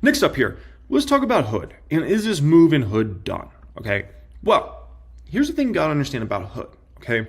Next up here, let's talk about Hood. And is this move in Hood done? Okay. Well, here's the thing you got to understand about Hood. Okay.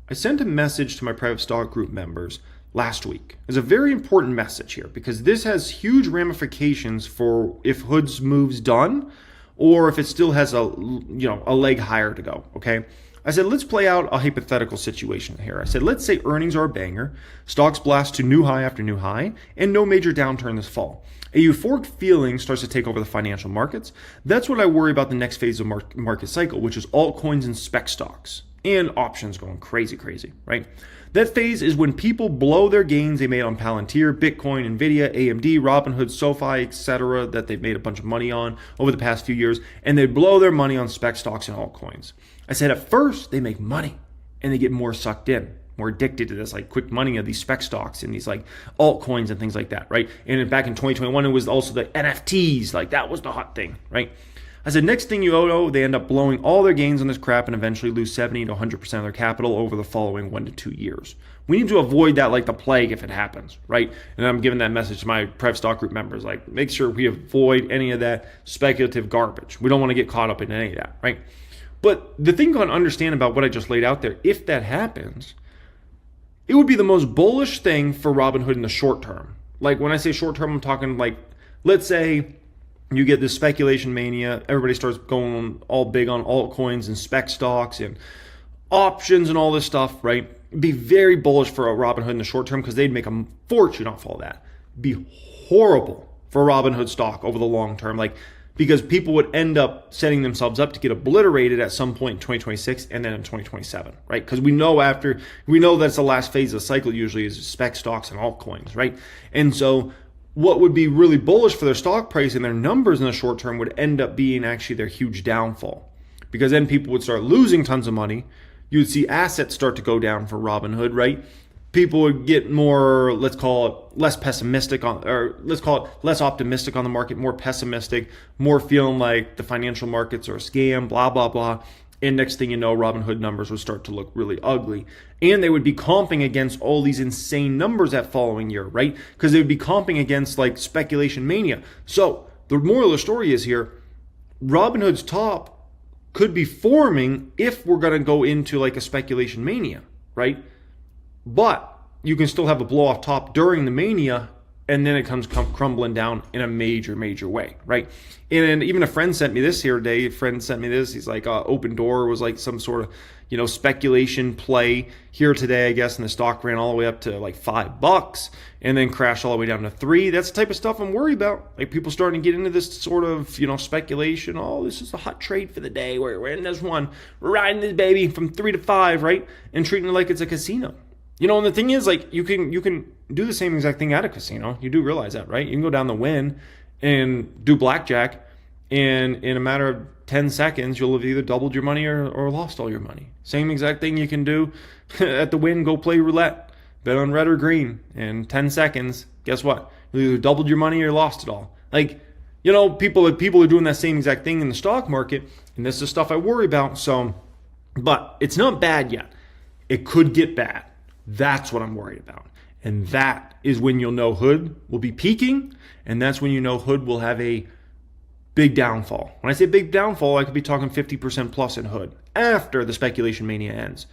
I sent a message to my private stock group members last week. It's a very important message here because this has huge ramifications for if Hood's move's done or if it still has a leg higher to go. Okay. I said, let's play out a hypothetical situation here. I said, let's say earnings are a banger, stocks blast to new high after new high, and no major downturn this fall. A euphoric feeling starts to take over the financial markets. That's what I worry about the next phase of market cycle, which is altcoins and spec stocks and options going crazy, right? That phase is when people blow their gains they made on Palantir, Bitcoin, Nvidia, AMD, Robinhood, SoFi, etc. that they've made a bunch of money on over the past few years, and they blow their money on spec stocks and altcoins. I said at first they make money and they get more sucked in, more addicted to this like quick money of these spec stocks and these like altcoins and things like that, right? And back in 2021, it was also the NFTs, like that was the hot thing, right? I said, next thing you know, they end up blowing all their gains on this crap and eventually lose 70 to 100% of their capital over the following 1 to 2 years. We need to avoid that like the plague if it happens, right? And I'm giving that message to my private stock group members, like make sure we avoid any of that speculative garbage. We don't want to get caught up in any of that, right? But the thing you got to understand about what I just laid out there, if that happens, it would be the most bullish thing for Robinhood in the short term. Like when I say short term, I'm talking like, let's say you get this speculation mania, everybody starts going all big on altcoins and spec stocks and options and all this stuff, right? It'd be very bullish for a Robinhood in the short term because they'd make a fortune off all that. It'd be horrible for Robinhood stock over the long term. Like, because people would end up setting themselves up to get obliterated at some point in 2026 and then in 2027, right? Because we know that's the last phase of the cycle usually is spec stocks and altcoins, right? And so what would be really bullish for their stock price and their numbers in the short term would end up being actually their huge downfall. Because then people would start losing tons of money. You would see assets start to go down for Robinhood, right? People would get more, let's call it less pessimistic let's call it less optimistic on the market, more pessimistic, more feeling like the financial markets are a scam, blah, blah, blah. And next thing you know, Robinhood numbers would start to look really ugly. And they would be comping against all these insane numbers that following year, right? Because they would be comping against like speculation mania. So the moral of the story is here, Robinhood's top could be forming if we're going to go into like a speculation mania, right? But you can still have a blow off top during the mania and then it comes crumbling down in a major, major way, right? And even a friend sent me this here today. A friend sent me this. He's like, Open Door was like some sort of, speculation play here today, I guess, and the stock ran all the way up to like $5 and then crashed all the way down to $3. That's the type of stuff I'm worried about. Like people starting to get into this sort of, speculation. Oh, this is a hot trade for the day. We're in this one. We're riding this baby from 3 to 5, right? And treating it like it's a casino. And the thing is, like, you can do the same exact thing at a casino. You do realize that, right? You can go down the win and do blackjack, and in a matter of 10 seconds, you'll have either doubled your money or lost all your money. Same exact thing you can do at the win. Go play roulette, bet on red or green. In 10 seconds, guess what? You either doubled your money or lost it all. Like, people are doing that same exact thing in the stock market, and this is stuff I worry about. So, but it's not bad yet. It could get bad. That's what I'm worried about. And that is when you'll know Hood will be peaking. And that's when you know Hood will have a big downfall. When I say big downfall, I could be talking 50% plus in Hood after the speculation mania ends.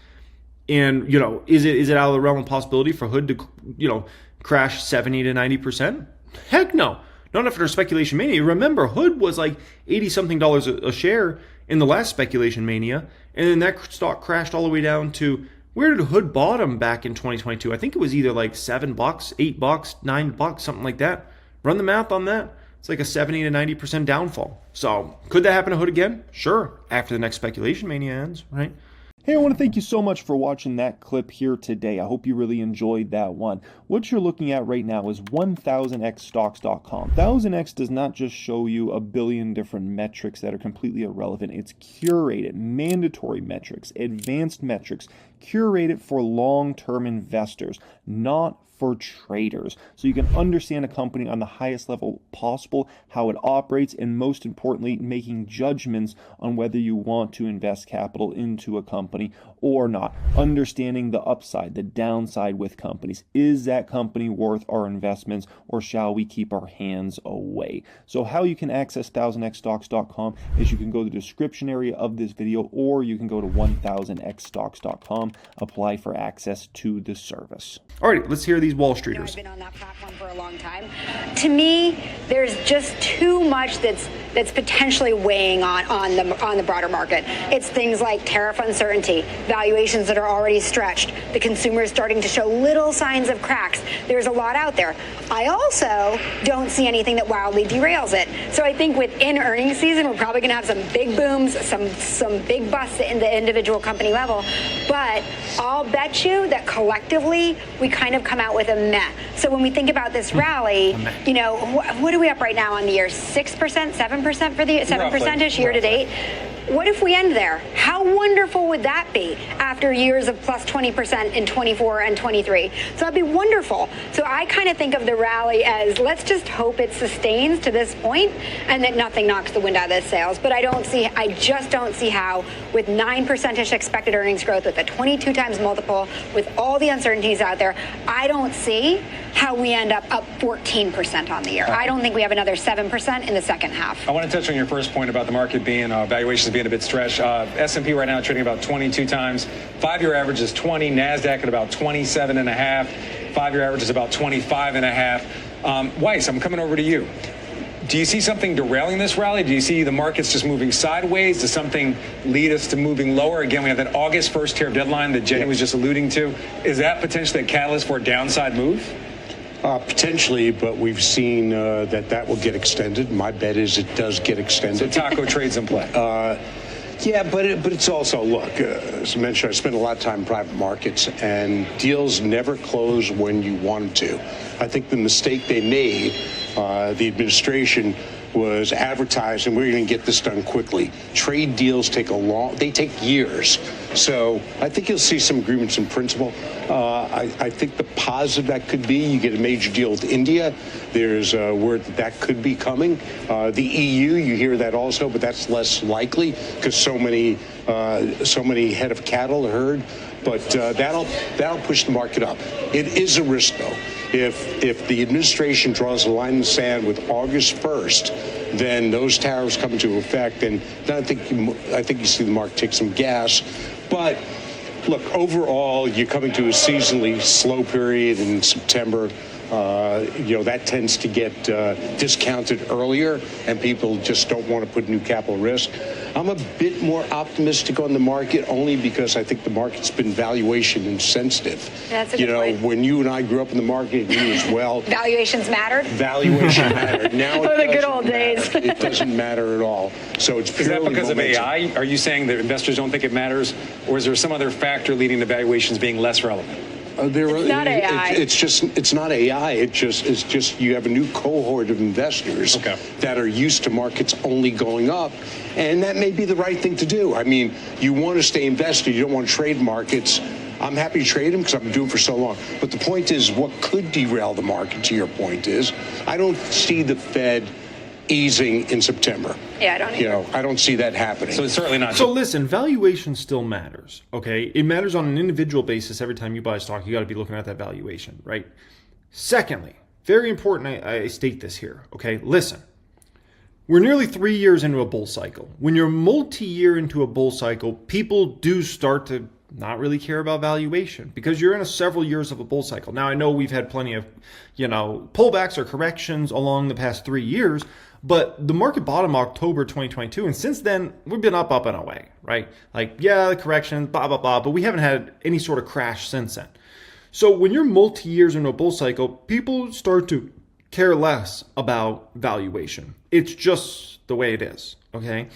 And, is it out of the realm of possibility for Hood to, crash 70 to 90%? Heck no. Not after speculation mania. Remember, Hood was like $80-something a share in the last speculation mania. And then that stock crashed all the way down to, where did Hood bottom back in 2022? I think it was either like $7, $8, $9, something like that. Run the math on that. It's like a 70 to 90% downfall. So could that happen to Hood again? Sure. After the next speculation mania ends, right? Hey, I want to thank you so much for watching that clip here today. I hope you really enjoyed that one. What you're looking at right now is 1000xstocks.com. 1000x does not just show you a billion different metrics that are completely irrelevant. It's curated, mandatory metrics, advanced metrics, curated for long-term investors, not for traders, so you can understand a company on the highest level possible, how it operates, and most importantly, making judgments on whether you want to invest capital into a company or not. Understanding the upside, the downside with companies. Is that company worth our investments, or shall we keep our hands away? So how you can access 1000xstocks.com is you can go to the description area of this video, or you can go to 1000xstocks.com, apply for access to the service. All right, let's hear these Wall Streeters. I've been on that platform for a long time. To me, there's just too much that's potentially weighing on the broader market. It's things like tariff uncertainty, valuations that are already stretched, the consumer is starting to show little signs of cracks. There's a lot out there. I also don't see anything that wildly derails it. So I think within earnings season, we're probably going to have some big booms, some big busts in the individual company level. But I'll bet you that collectively, we kind of come out with a meh. So when we think about this rally, you know, what are we up right now on the year? 6%, 7% for the 7%ish year to date? What if we end there? How wonderful would that be after years of plus 20% in 24 and 23? So that'd be wonderful. So I kind of think of the rally as, let's just hope it sustains to this point and that nothing knocks the wind out of the sails. But I just don't see how, with 9%ish expected earnings growth, with a 22 times multiple, with all the uncertainties out there, I don't see how we end up 14% on the year. I don't think we have another 7% in the second half. I want to touch on your first point about the market being valuations being a bit stretched. S&P right now trading about 22 times. 5-year average is 20. NASDAQ at about 27.5. 5-year average is about 25.5. Weiss, I'm coming over to you. Do you see something derailing this rally? Do you see the markets just moving sideways? Does something lead us to moving lower? Again, we have that August 1st tariff deadline that Jenny was just alluding to. Is that potentially a catalyst for a downside move? Potentially, but we've seen that will get extended. My bet is it does get extended. So taco trades in play. Yeah, but it's also, look, as I mentioned, I spent a lot of time in private markets, and deals never close when you want to. I think the mistake they made, the administration, was advertising we're going to get this done quickly. Trade deals take years. So I think you'll see some agreements in principle. I think the positive that could be, you get a major deal with India. There's a word that could be coming. The EU, you hear that also, but that's less likely because so many head of cattle are herd. But that'll push the market up. It is a risk, though. If the administration draws a line in the sand with August 1st, then those tariffs come into effect, and I think you see the market take some gas. But look, overall, you're coming to a seasonally slow period in September. That tends to get discounted earlier, and people just don't want to put new capital risk. I'm a bit more optimistic on the market only because I think the market's been valuation insensitive. That's a good point. When you and I grew up in the market, you as well. Valuations mattered? Valuation mattered. Now it the good old days. It doesn't matter at all. So it's purely Is that because momentum. of AI? Are you saying that investors don't think it matters, or is there some other factor leading to valuations being less relevant? It's not AI. It's not AI. It's just you have a new cohort of investors that are used to markets only going up, and that may be the right thing to do. I mean, you want to stay invested. You don't want to trade markets. I'm happy to trade them because I've been doing it for so long. But the point is, what could derail the market, to your point, is I don't see the Fed easing in September. Yeah, I don't either. I don't see that happening. So it's certainly not. So listen, valuation still matters, okay? It matters on an individual basis. Every time you buy a stock, you got to be looking at that valuation, right? Secondly, very important, I state this here, okay? Listen, we're nearly 3 years into a bull cycle. When you're multi-year into a bull cycle, people do start to not really care about valuation because you're in several years of a bull cycle. Now, I know we've had plenty of, pullbacks or corrections along the past 3 years, but the market bottomed October 2022, and since then, we've been up and away, right? The correction, blah, blah, blah, but we haven't had any sort of crash since then. So when you're multi-years into a bull cycle, people start to care less about valuation. It's just the way it is, okay?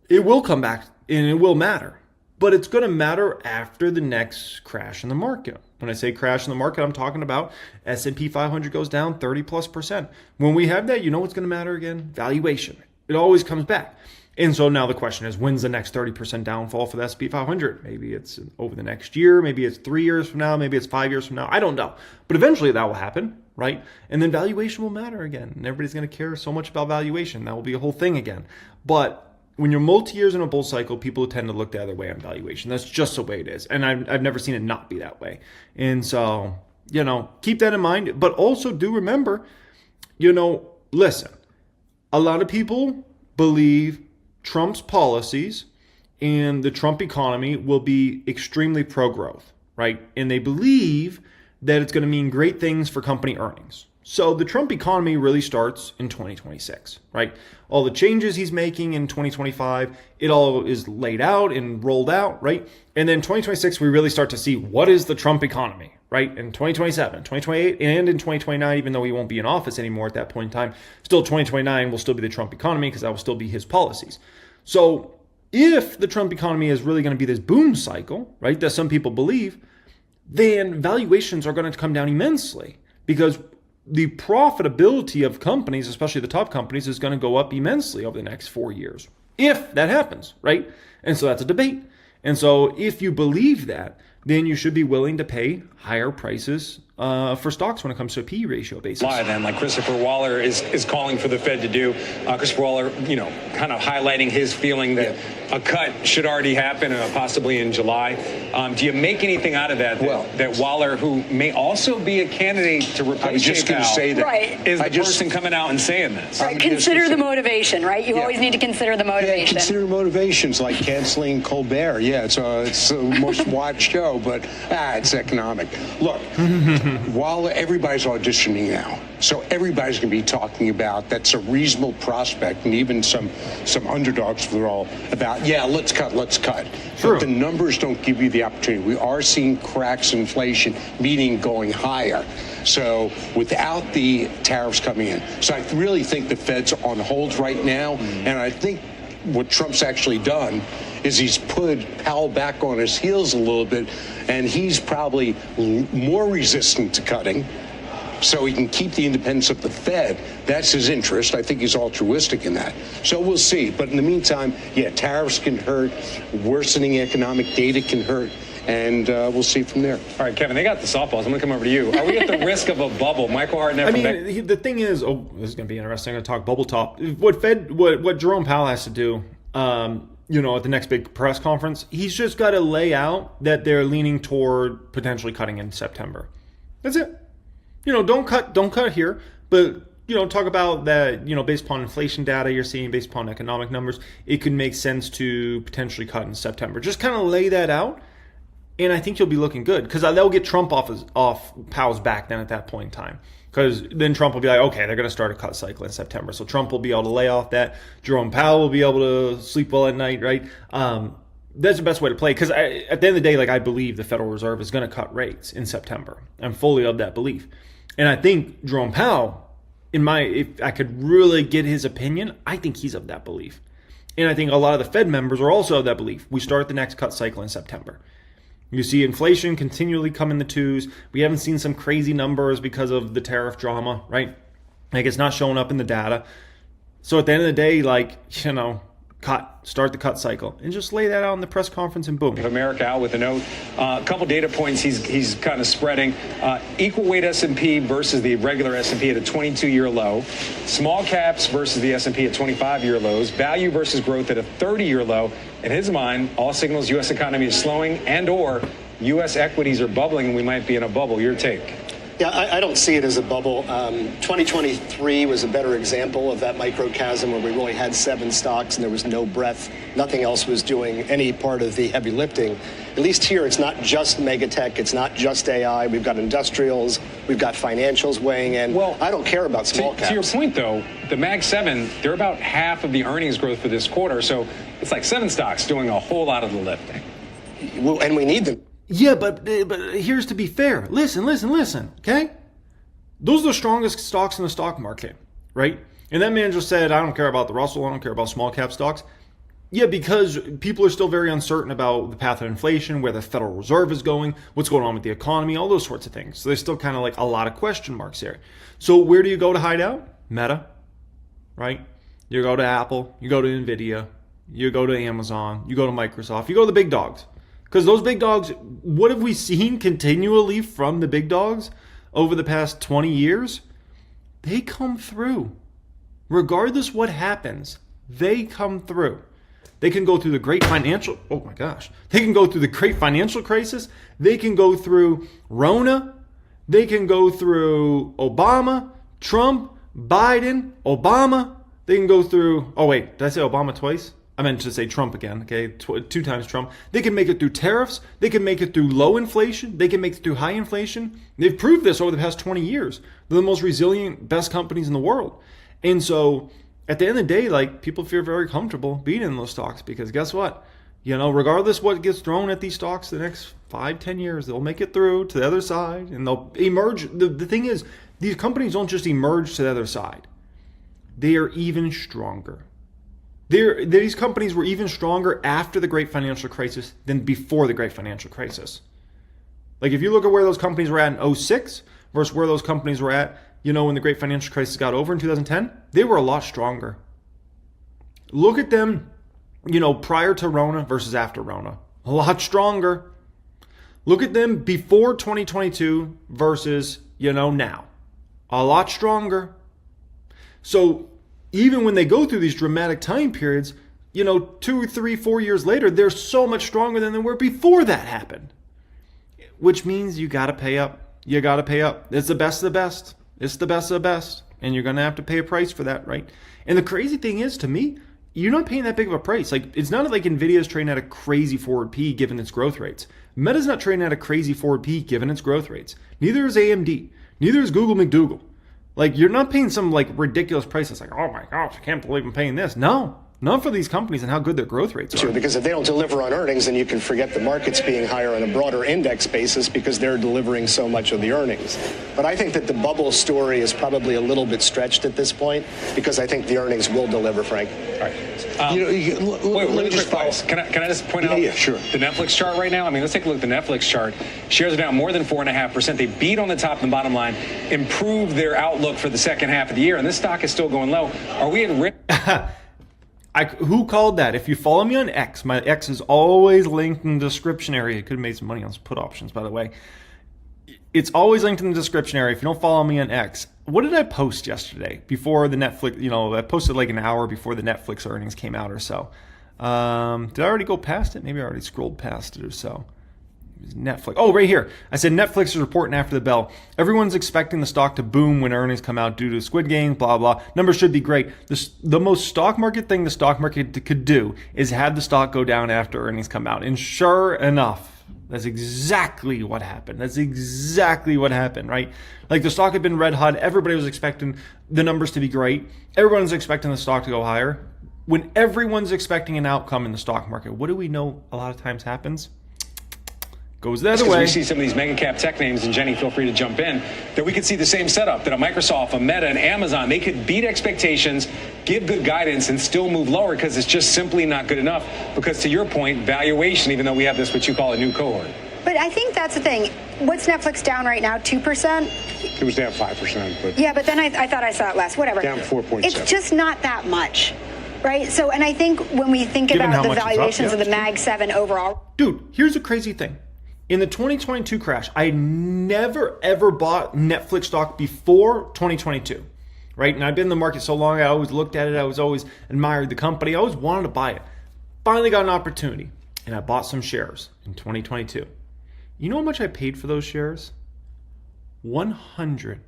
It will come back, and it will matter. But it's going to matter after the next crash in the market. When I say crash in the market, I'm talking about S&P 500 goes down 30+%. When we have that, you know what's going to matter again? Valuation. It always comes back. And so now the question is, when's the next 30% downfall for the S&P 500? Maybe it's over the next year, maybe it's 3 years from now, maybe it's 5 years from now. I don't know. But eventually that will happen, right? And then valuation will matter again. And everybody's going to care so much about valuation. That will be a whole thing again. But when you're multi-years in a bull cycle, people tend to look the other way on valuation. That's just the way it is. And I've never seen it not be that way. And so, keep that in mind. But also do remember, listen, a lot of people believe Trump's policies and the Trump economy will be extremely pro-growth, right? And they believe that it's going to mean great things for company earnings. So the Trump economy really starts in 2026, right? All the changes he's making in 2025, it all is laid out and rolled out, right? And then 2026, we really start to see what is the Trump economy, right? In 2027, 2028, and in 2029, even though he won't be in office anymore at that point in time, still 2029 will still be the Trump economy because that will still be his policies. So if the Trump economy is really going to be this boom cycle, right, that some people believe, then valuations are going to come down immensely because the profitability of companies, especially the top companies, is going to go up immensely over the next 4 years. If that happens, right? And so that's a debate. And so if you believe that, then you should be willing to pay higher prices for stocks when it comes to a P/E ratio basis. Then, like Christopher Waller is calling for the Fed to do. Christopher Waller, kind of highlighting his feeling that a cut should already happen, possibly in July. Do you make anything out of that? That Waller, who may also be a candidate to replace I was just going to say that. Right. Is the person coming out and saying this? Right. Consider the motivation, right? You always need to consider the motivation. Consider motivations like canceling Colbert. Yeah, it's the most watched show, but it's economic. Look, while everybody's auditioning now, so everybody's going to be talking about that's a reasonable prospect, and even some underdogs for all about, let's cut. True. But the numbers don't give you the opportunity. We are seeing cracks inflation, meaning going higher. So without the tariffs coming in. So I really think the Fed's on hold right now, and I think what Trump's actually done is he's put Powell back on his heels a little bit, and he's probably more resistant to cutting so he can keep the independence of the Fed. That's his interest. I think he's altruistic in that. So we'll see. But in the meantime, tariffs can hurt, worsening economic data can hurt, and we'll see from there. All right, Kevin, they got the softballs. I'm going to come over to you. Are we at the risk of a bubble? Michael Hartnett. The thing is, this is going to be interesting. I'm going to talk bubble top. What Jerome Powell has to do, at the next big press conference, he's just got to lay out that they're leaning toward potentially cutting in September. That's it. Don't cut here, but talk about that, based upon inflation data you're seeing, based upon economic numbers, it could make sense to potentially cut in September. Just kind of lay that out, and I think you'll be looking good because they'll get Trump off Powell's back then at that point in time. Because then Trump will be like, okay, they're going to start a cut cycle in September. So Trump will be able to lay off that. Jerome Powell will be able to sleep well at night, right? That's the best way to play. Because at the end of the day, I believe the Federal Reserve is going to cut rates in September. I'm fully of that belief. And I think Jerome Powell, if I could really get his opinion, I think he's of that belief. And I think a lot of the Fed members are also of that belief. We start the next cut cycle in September. You see inflation continually come in the twos. We haven't seen some crazy numbers because of the tariff drama, right? It's not showing up in the data. So at the end of the day, start the cut cycle and just lay that out in the press conference and boom. America out with a note. A couple data points he's kind of spreading. Equal weight S&P versus the regular S&P at a 22-year low. Small caps versus the S&P at 25-year lows. Value versus growth at a 30-year low. In his mind, all signals U.S. economy is slowing and or U.S. equities are bubbling and we might be in a bubble. Your take? Yeah, I don't see it as a bubble. 2023 was a better example of that microchasm where we really had 7 stocks and there was no breadth. Nothing else was doing any part of the heavy lifting. At least here, it's not just megatech. It's not just AI. We've got industrials. We've got financials weighing in. Well, I don't care about small caps. To your point, though, the Mag 7, they're about half of the earnings growth for this quarter. So it's like 7 stocks doing a whole lot of the lifting. Well, and we need them. Yeah, but here's to be fair. Listen, okay? Those are the strongest stocks in the stock market, right? And that man just said, I don't care about the Russell, I don't care about small cap stocks. Yeah, because people are still very uncertain about the path of inflation, where the Federal Reserve is going, what's going on with the economy, all those sorts of things. So there's still kind of a lot of question marks there. So where do you go to hide out? Meta, right? You go to Apple, you go to Nvidia, you go to Amazon, you go to Microsoft, you go to the big dogs. Because those big dogs, what have we seen continually from the big dogs over the past 20 years? They come through. Regardless what happens, they come through. They can go through the great financial, they can go through the great financial crisis. They can go through Rona. They can go through Obama, Trump, Biden, Obama. They can go through, did I say Obama twice? I meant to say Trump again, okay? 2 times Trump. They can make it through tariffs. They can make it through low inflation. They can make it through high inflation. They've proved this over the past 20 years. They're the most resilient, best companies in the world. And so at the end of the day, like, people feel very comfortable being in those stocks because guess what? Regardless what gets thrown at these stocks the next 5-10 years, they'll make it through to the other side and they'll emerge. The thing is, these companies don't just emerge to the other side. They are even stronger. These companies were even stronger after the great financial crisis than before the great financial crisis. Like if you look at where those companies were at in 2006 versus where those companies were at, when the great financial crisis got over in 2010, they were a lot stronger. Look at them, prior to Rona versus after Rona. A lot stronger. Look at them before 2022 versus, now. A lot stronger. So even when they go through these dramatic time periods, 2, 3, 4 years later, they're so much stronger than they were before that happened. Which means you got to pay up. You got to pay up. It's the best of the best. It's the best of the best. And you're going to have to pay a price for that, right? And the crazy thing is, to me, you're not paying that big of a price. Like, it's not like Nvidia's trading at a crazy forward P given its growth rates. Meta's not trading at a crazy forward P given its growth rates. Neither is AMD. Neither is Google McDougal. Like, you're not paying some ridiculous price. It's like, oh my gosh, I can't believe I'm paying this. No, not for these companies and how good their growth rates are. Because if they don't deliver on earnings, then you can forget the markets being higher on a broader index basis because they're delivering so much of the earnings. But I think that the bubble story is probably a little bit stretched at this point because I think the earnings will deliver, Frank. All right. Let me just follow. Can I just point out the Netflix chart right now? I mean, let's take a look at the Netflix chart. Shares are down more than 4.5%. They beat on the top and bottom line, improved their outlook for the second half of the year, and this stock is still going low. Are we at risk? Who called that? If you follow me on X, my X is always linked in the description area. I could have made some money on some put options, by the way. It's always linked in the description area if you don't follow me on X. What did I post yesterday before the Netflix, I posted like an hour before the Netflix earnings came out or so. Did I already go past it? Maybe I already scrolled past it or so. Netflix. Oh, right here. I said Netflix is reporting after the bell. Everyone's expecting the stock to boom when earnings come out due to Squid Game, blah, blah. Numbers should be great. The most stock market thing the stock market could do is have the stock go down after earnings come out. And sure enough, that's exactly what happened. That's exactly what happened, right? Like the stock had been red hot. Everybody was expecting the numbers to be great. Everyone's expecting the stock to go higher. When everyone's expecting an outcome in the stock market, what do we know a lot of times happens? Goes the other way. We see some of these mega cap tech names, and Jenny, feel free to jump in, that we could see the same setup, that a Microsoft, a Meta, and Amazon, they could beat expectations, give good guidance, and still move lower because it's just simply not good enough. Because to your point, valuation, even though we have this, what you call a new cohort. But I think that's the thing. What's Netflix down right now? 2%? It was down 5%. But yeah, but then I thought I saw it less. Whatever. Down 4.7. It's just not that much. Right? So, and I think when we think about the valuations of the Mag 7 overall. Dude, here's the crazy thing. In the 2022 crash, I never, ever bought Netflix stock before 2022, right? And I've been in the market so long, I always looked at it. I was always admired the company. I always wanted to buy it. Finally got an opportunity, and I bought some shares in 2022. You know how much I paid for those shares? $185.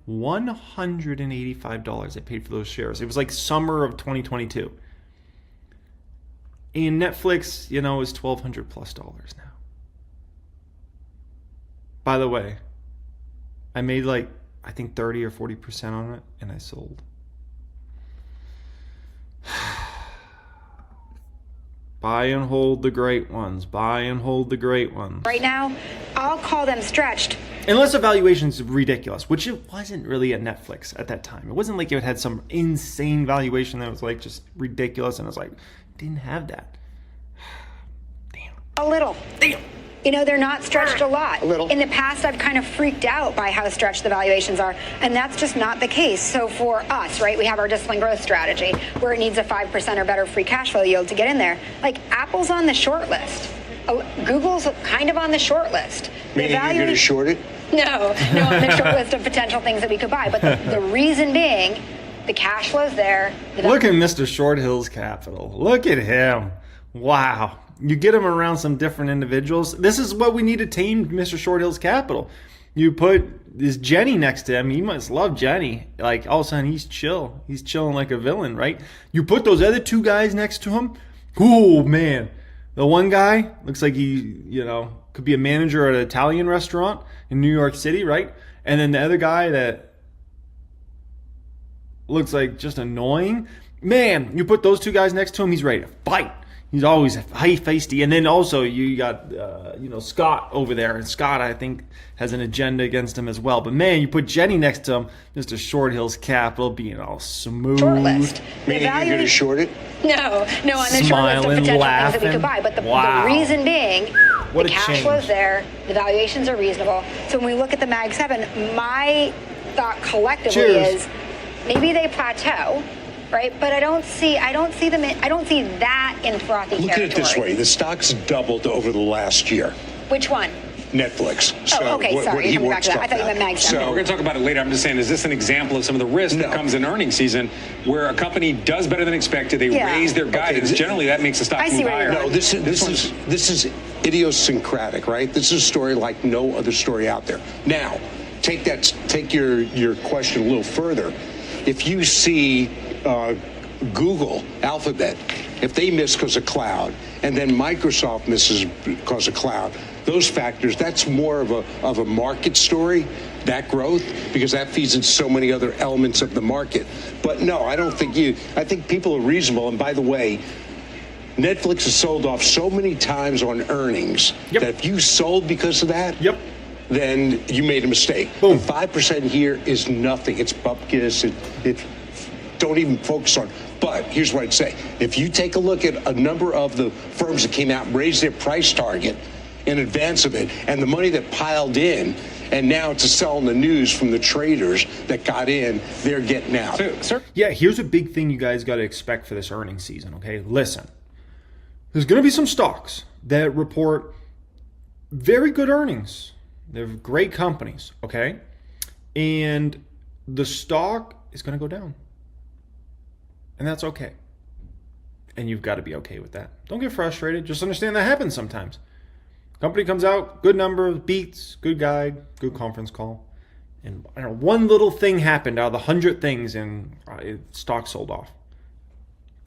$185 I paid for those shares. It was like summer of 2022. And Netflix, is $1,200 plus now. By the way, I made I think 30 or 40% on it, and I sold. Buy and hold the great ones. Buy and hold the great ones. Right now, I'll call them stretched. Unless the valuation's ridiculous, which it wasn't really at Netflix at that time. It wasn't like it had some insane valuation that was just ridiculous, and it was didn't have that. Damn. A little. Damn. They're not stretched a lot. A little. In the past, I've kind of freaked out by how stretched the valuations are, and that's just not the case. So for us, right, we have our disciplined growth strategy where it needs a 5% or better free cash flow yield to get in there. Like Apple's on the short list. Google's kind of on the short list. Meaning you're going to short it? No, on the short list of potential things that we could buy. But the reason being, the cash flow's there. Look at Mr. Short Hill's Capital. Look at him. Wow. You get him around some different individuals. This is what we need to tame Mr. Short Hill's Capital. You put this Jenny next to him. He must love Jenny. Like, all of a sudden, he's chill. He's chilling like a villain, right? You put those other two guys next to him. Oh, man. The one guy looks like he, could be a manager at an Italian restaurant in New York City, right? And then the other guy that looks like just annoying. Man, you put those two guys next to him, he's ready to fight. He's always high-feisty. And then also you got, Scott over there. And Scott, I think, has an agenda against him as well. But, man, you put Jenny next to him, Mr. Short Hill's Capital being all smooth. Short list. Meaning you're going to short it? No, on the short list of Smiling, potential laughing. things that we could buy. But the Wow. reason being, What the a cash change. flow's there, the valuations are reasonable. So when we look at the Mag 7, my thought collectively Cheers. is maybe they plateau, right? But I don't see that in frothy Look at territory. it this way. The stock's doubled over the last year. Which one? Netflix. Okay, sorry. Coming back to that. I thought you meant Mag 7. We're going to talk about it later. I'm just saying, is this an example of some of the risk that comes in earnings season where a company does better than expected, they raise their guidance, generally that makes the stock I see move where you're higher. going. No, this is idiosyncratic, right? This is a story like no other story out there. Now, take your question a little further. If you see Google, Alphabet, if they miss because of cloud, and then Microsoft misses because of cloud, those factors, that's more of a market story, that growth, because that feeds into so many other elements of the market. But no, I think people are reasonable. And by the way, Netflix has sold off so many times on earnings that if you sold because of that, then you made a mistake. Boom. 5% here is nothing. It's bupkis. It don't even focus on. But here's what I'd say. If you take a look at a number of the firms that came out and raised their price target in advance of it, and the money that piled in, and now to sell in the news from the traders that got in, they're getting out. Yeah, here's a big thing you guys got to expect for this earnings season, okay? Listen, there's going to be some stocks that report very good earnings. They're great companies, okay? And the stock is going to go down. And that's okay. And you've got to be okay with that. Don't get frustrated. Just understand that happens sometimes. Company comes out, good number, beats, good guide, good conference call. And one little thing happened out of the 100 things and stock sold off.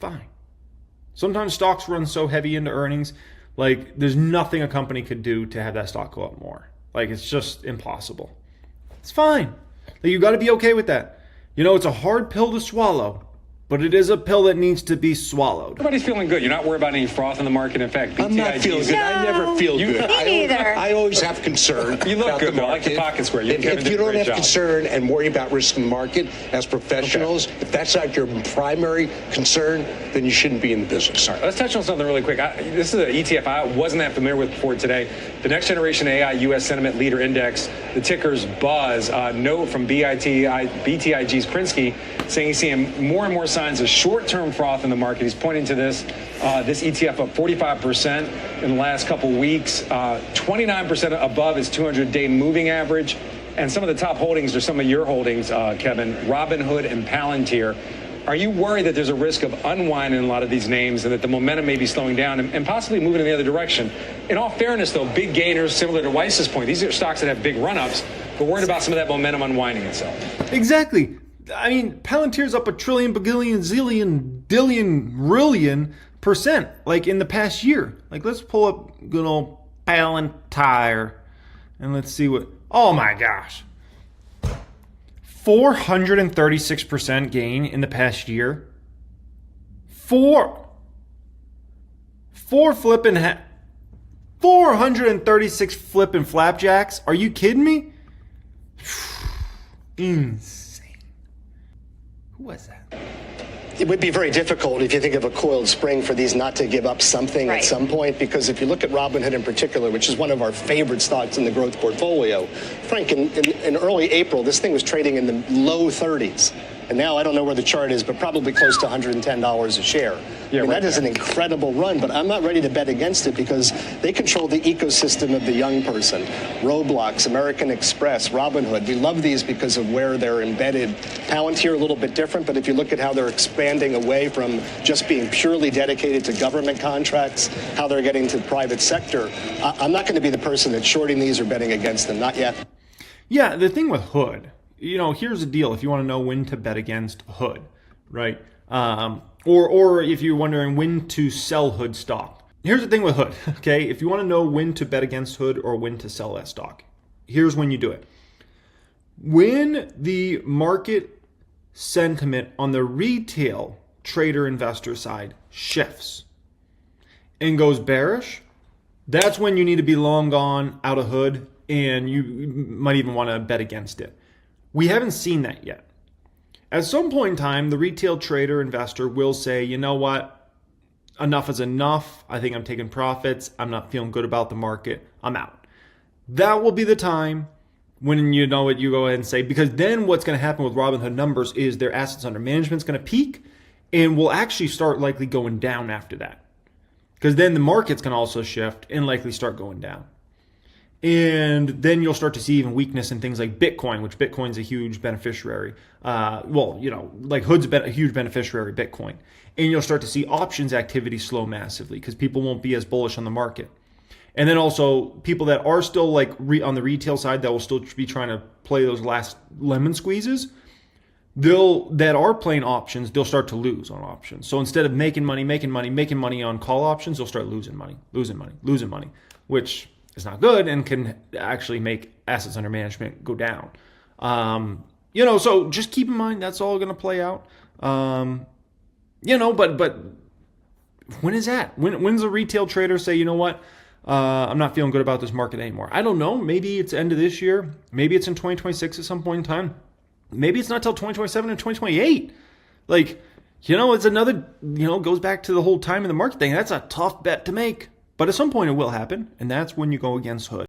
Fine. Sometimes stocks run so heavy into earnings, like there's nothing a company could do to have that stock go up more. Like it's just impossible. It's fine. Like, you got to be okay with that. It's a hard pill to swallow, but it is a pill that needs to be swallowed. Everybody's feeling good. You're not worried about any froth in the market. In fact, I'm not feeling good. I never feel good. Me neither. I always have concern. You look about good, the though. I like market. your pocket square. If you don't have concern and worry about risk in the market as professionals, if that's not your primary concern, then you shouldn't be in the business. All right, let's touch on something really quick. This is an ETF I wasn't that familiar with before today. The Next Generation AI U.S. Sentiment Leader Index, the ticker's BUZZ. Note from BTIG's Krinsky saying he's seeing more and more signs of short-term froth in the market. He's pointing to this ETF up 45% in the last couple weeks, 29% above his 200-day moving average. And some of the top holdings are some of your holdings, Kevin, Robinhood and Palantir. Are you worried that there's a risk of unwind in a lot of these names and that the momentum may be slowing down and possibly moving in the other direction? In all fairness, though, big gainers, similar to Weiss's point, these are stocks that have big run-ups, but worried about some of that momentum unwinding itself. Exactly. I mean, Palantir's up a trillion, bagillion, zillion, dillion, rillion %, like in the past year. Like, let's pull up good old Palantir and let's see what. Oh my gosh. 436% gain in the past year. Four flipping 436 flipping flapjacks. Are you kidding me? Insane. Who was that? it would be very difficult if you think of a coiled spring for these not to give up something Right. at some point, because if you look at Robinhood in particular, which is one of our favorite stocks in the growth portfolio, Frank, in early April, this thing was trading in the low 30s. And now I don't know where the chart is, but probably close to $110 a share. Yeah, right that is there. an incredible run, but I'm not ready to bet against it because they control the ecosystem of the young person. Roblox, American Express, Robinhood. We love these because of where they're embedded. Palantir a little bit different, but if you look at how they're expanding away from just being purely dedicated to government contracts, how they're getting to the private sector, I'm not going to be the person that's shorting these or betting against them. Not yet. Yeah, the thing with Hood, here's the deal. If you want to know when to bet against Hood, right? Or if you're wondering when to sell Hood stock. Here's the thing with Hood, okay? If you want to know when to bet against Hood or when to sell that stock, here's when you do it. When the market sentiment on the retail trader investor side shifts and goes bearish, that's when you need to be long gone out of Hood, and you might even want to bet against it. We haven't seen that yet. At some point in time, the retail trader investor will say, you know what, enough is enough. I think I'm taking profits. I'm not feeling good about the market. I'm out. That will be the time when you know what you go ahead and say, because then what's going to happen with Robinhood numbers is their assets under management is going to peak and will actually start likely going down after that. Because then the market's going to also shift and likely start going down. And then you'll start to see even weakness in things like Bitcoin, which Bitcoin's a huge beneficiary. Like Hood's a huge beneficiary of Bitcoin. And you'll start to see options activity slow massively because people won't be as bullish on the market. And then also people that are still like on the retail side that will still be trying to play those last lemon squeezes, that are playing options, they'll start to lose on options. So instead of making money on call options, they'll start losing money, which is not good and can actually make assets under management go down. So just keep in mind that's all going to play out. But when is that? When's a retail trader say, you know what? I'm not feeling good about this market anymore. I don't know. Maybe it's end of this year. Maybe it's in 2026 at some point in time. Maybe it's not till 2027 and 2028. It's another, goes back to the whole time in the market thing. That's a tough bet to make. But at some point it will happen, and that's when you go against Hood.